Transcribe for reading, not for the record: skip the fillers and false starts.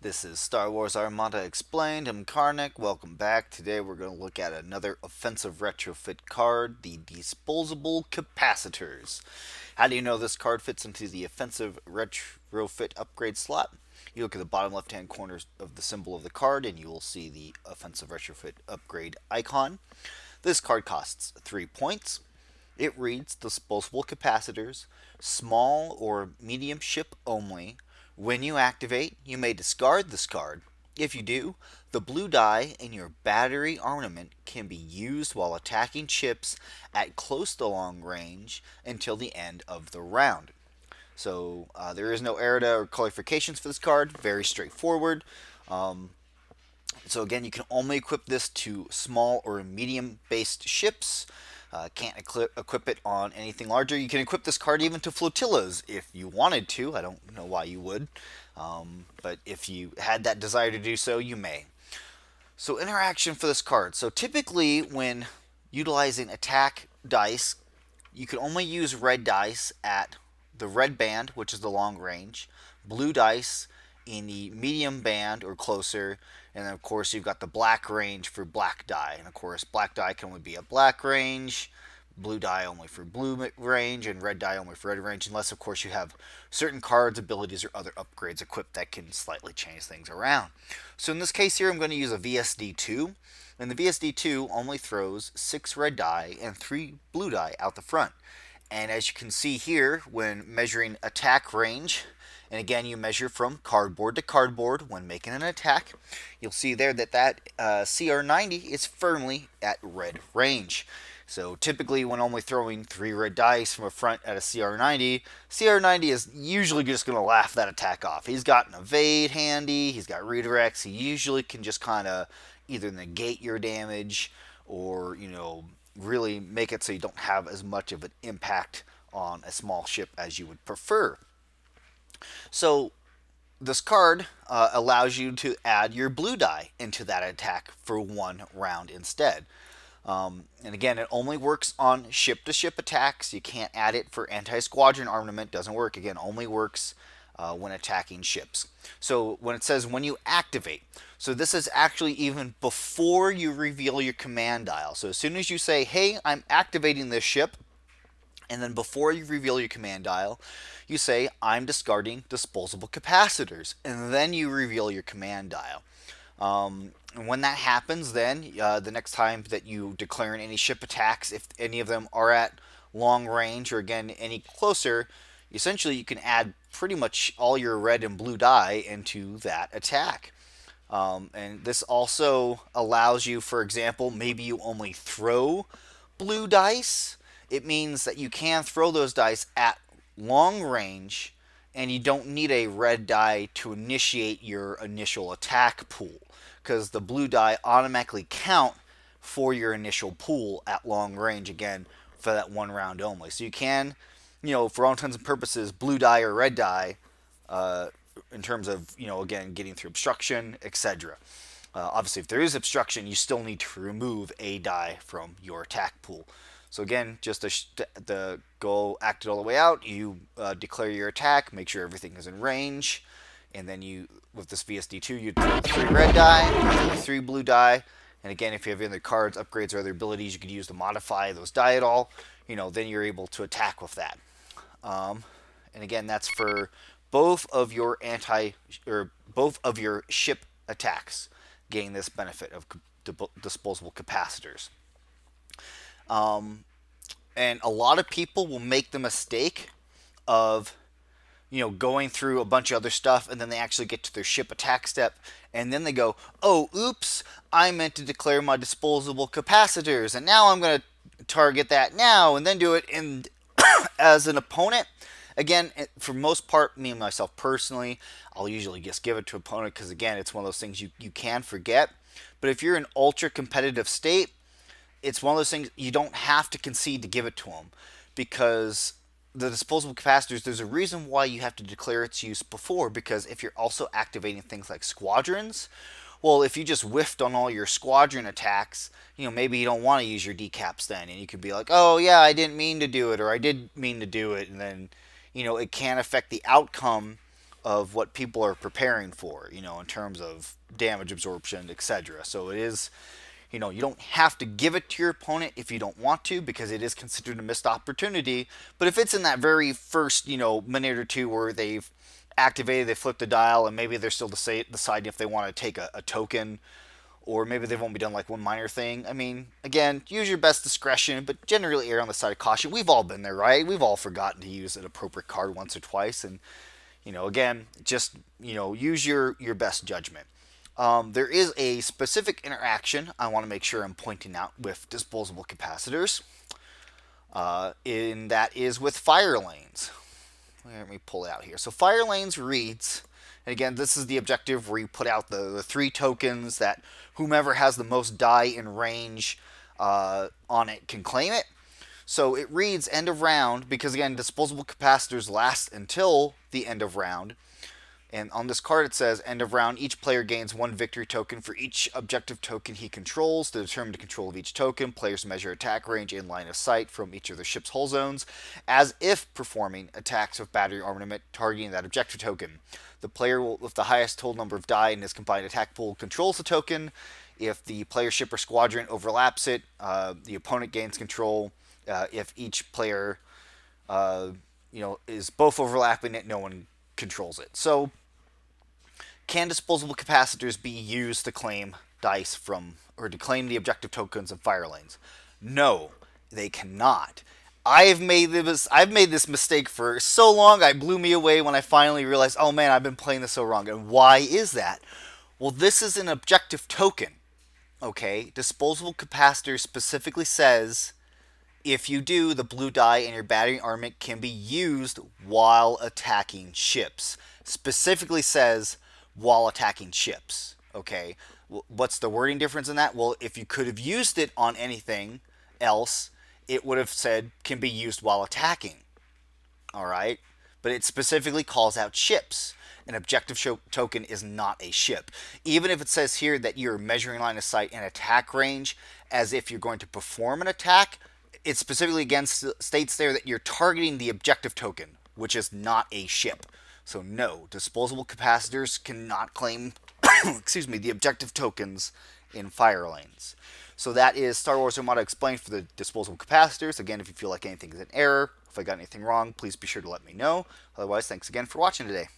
This is Star Wars Armada Explained. I'm Karnak. Welcome back. Today we're going to look at another offensive retrofit card, the Disposable Capacitors. How do you know this card fits into the offensive retrofit upgrade slot? You look at the bottom left hand corner of the symbol of the card and you will see the offensive retrofit upgrade icon. This card costs 3 points. It reads Disposable Capacitors, small or medium ship only. When you activate, you may discard this card. If you do, the blue die in your battery armament can be used while attacking ships at close to long range until the end of the round. So there is no errata or qualifications for this card. Very straightforward. Um, so again, you can only equip this to small or medium-based ships. Can't equip it on anything larger. You can equip this card even to flotillas if you wanted to. I don't know why you would, but if you had that desire to do so, you may. So interaction for this card. So typically when utilizing attack dice, you can only use red dice at the red band, which is the long range, blue dice in the medium band or closer, and then of course you've got the black range for black die. And of course black die can only be at black range, blue die only for blue range, and red die only for red range, unless of course you have certain cards, abilities, or other upgrades equipped that can slightly change things around. So in this case here I'm going to use a VSD2, and the VSD2 only throws 6 red die and 3 blue die out the front. And as you can see here, when measuring attack range, and again you measure from cardboard to cardboard when making an attack, you'll see there that CR90 is firmly at red range. So typically when only throwing 3 red dice from a front at a CR90, CR90 is usually just going to laugh that attack off. He's got an evade handy, he's got redirects, he usually can just kind of either negate your damage or, really make it so you don't have as much of an impact on a small ship as you would prefer. So this card allows you to add your blue die into that attack for 1 round instead. And again, it only works on ship-to-ship attacks. You can't add it for anti-squadron armament. Doesn't work. Again, only works when attacking ships. So when it says when you activate, so this is actually even before you reveal your command dial. So as soon as you say, hey, I'm activating this ship, and then before you reveal your command dial, you say, I'm discarding disposable capacitors, and then you reveal your command dial. And when that happens, then the next time that you declare any ship attacks, if any of them are at long range or again any closer, essentially you can add pretty much all your red and blue die into that attack. And this also allows you, for example, maybe you only throw blue dice. It means that you can throw those dice at long range and you don't need a red die to initiate your initial attack pool because the blue die automatically count for your initial pool at long range again for that 1 round only. So you can, for all intents and purposes, blue die or red die in terms of, again, getting through obstruction, etc. Obviously, if there is obstruction, you still need to remove a die from your attack pool. So again, just to go act it all the way out, you declare your attack, make sure everything is in range, and then you, with this VSD2, you throw 3 red die, 3 blue die, and again, if you have any other cards, upgrades, or other abilities you could use to modify those die at all, then you're able to attack with that. And again, that's for both of your both of your ship attacks, getting this benefit of disposable capacitors. And a lot of people will make the mistake of, going through a bunch of other stuff and then they actually get to their ship attack step and then they go, oh, oops, I meant to declare my disposable capacitors and now I'm going to target that now and then do it. And as an opponent, again, for most part, me and myself personally, I'll usually just give it to an opponent because, again, it's one of those things you can forget. But if you're in ultra competitive state, it's one of those things you don't have to concede to give it to them because the disposable capacitors, there's a reason why you have to declare its use before, because if you're also activating things like squadrons, well, if you just whiffed on all your squadron attacks, maybe you don't want to use your decaps then, and you could be like, oh yeah, I didn't mean to do it, or I did mean to do it, and then, it can affect the outcome of what people are preparing for, in terms of damage absorption, etc. So it is, you don't have to give it to your opponent if you don't want to, because it is considered a missed opportunity. But if it's in that very first, minute or two where they've activated, they flip the dial, and maybe they're still deciding if they want to take a token, or maybe they've only done like one minor thing. I mean, again, use your best discretion, but generally err on the side of caution. We've all been there, right? We've all forgotten to use an appropriate card once or twice, and again, just use your best judgment. There is a specific interaction I want to make sure I'm pointing out with disposable capacitors, and that is with fire lanes. Let me pull it out here. So fire lanes reads, and again, this is the objective where you put out the 3 tokens that whomever has the most die in range on it can claim it. So it reads end of round because, again, disposable capacitors last until the end of round. And on this card it says, end of round, each player gains 1 victory token for each objective token he controls. To determine the control of each token, players measure attack range in line of sight from each of their ship's hull zones, as if performing attacks with battery armament targeting that objective token. The player with the highest total number of die in his combined attack pool controls the token. If the player ship or squadron overlaps it, the opponent gains control. If each player, is both overlapping it, no one controls it. So, can disposable capacitors be used to claim dice from, or to claim the objective tokens of fire lanes? No, they cannot. I've made this mistake for so long. It blew me away when I finally realized, oh man, I've been playing this so wrong. And why is that? Well, this is an objective token. Okay, disposable capacitor specifically says if you do, the blue die in your battery armament can be used while attacking ships. Specifically says while attacking ships. Okay, what's the wording difference in that? Well, if you could have used it on anything else, it would have said can be used while attacking. All right, but it specifically calls out ships. An objective token is not a ship. Even if it says here that you're measuring line of sight and attack range as if you're going to perform an attack, it specifically again states there that you're targeting the objective token, which is not a ship. So no, disposable capacitors cannot claim excuse me, the objective tokens in fire lanes. So that is Star Wars Armada explained for the disposable capacitors. Again, if you feel like anything is an error, if I got anything wrong, please be sure to let me know. Otherwise, thanks again for watching today.